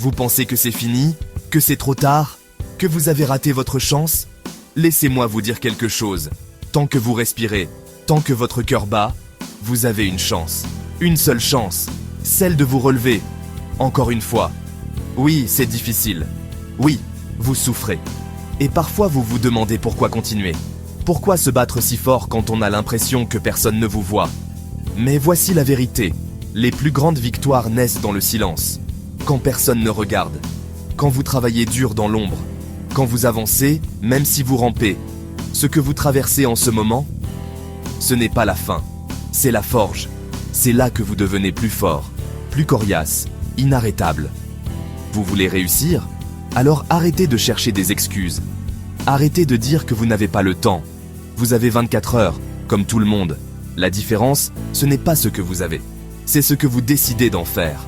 Vous pensez que c'est fini? Que c'est trop tard? Que vous avez raté votre chance? Laissez-moi vous dire quelque chose. Tant que vous respirez, tant que votre cœur bat, vous avez une chance. Une seule chance. Celle de vous relever. Encore une fois. Oui, c'est difficile. Oui, vous souffrez. Et parfois vous vous demandez pourquoi continuer. Pourquoi se battre si fort quand on a l'impression que personne ne vous voit? Mais voici la vérité. Les plus grandes victoires naissent dans le silence. Quand personne ne regarde. Quand vous travaillez dur dans l'ombre. Quand vous avancez, même si vous rampez. Ce que vous traversez en ce moment, ce n'est pas la fin. C'est la forge. C'est là que vous devenez plus fort, plus coriace, inarrêtable. Vous voulez réussir? Alors arrêtez de chercher des excuses. Arrêtez de dire que vous n'avez pas le temps. Vous avez 24 heures, comme tout le monde. La différence, ce n'est pas ce que vous avez. C'est ce que vous décidez d'en faire.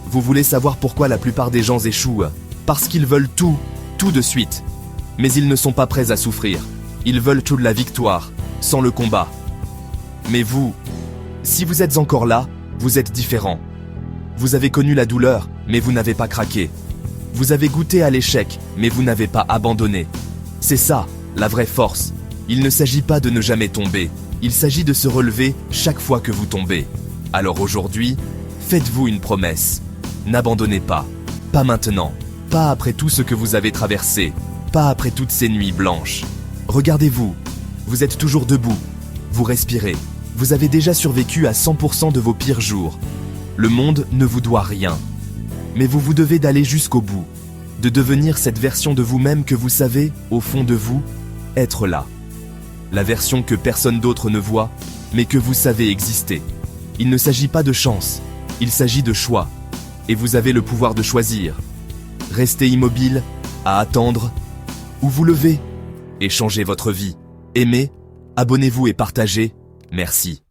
Vous voulez savoir pourquoi la plupart des gens échouent? Parce qu'ils veulent tout de suite. Mais ils ne sont pas prêts à souffrir. Ils veulent toute la victoire, sans le combat. Mais vous, si vous êtes encore là, vous êtes différent. Vous avez connu la douleur, mais vous n'avez pas craqué. Vous avez goûté à l'échec, mais vous n'avez pas abandonné. C'est ça, la vraie force. Il ne s'agit pas de ne jamais tomber. Il s'agit de se relever chaque fois que vous tombez. Alors aujourd'hui, faites-vous une promesse. N'abandonnez pas. Pas maintenant. Pas après tout ce que vous avez traversé. Pas après toutes ces nuits blanches. Regardez-vous. Vous êtes toujours debout. Vous respirez. Vous avez déjà survécu à 100% de vos pires jours. Le monde ne vous doit rien. Mais vous devez d'aller jusqu'au bout. De devenir cette version de vous-même que vous savez, au fond de vous, être là. La version que personne d'autre ne voit, mais que vous savez exister. Il ne s'agit pas de chance, il s'agit de choix. Et vous avez le pouvoir de choisir. Rester immobile, à attendre, ou vous lever, et changer votre vie. Aimez, abonnez-vous et partagez. Merci.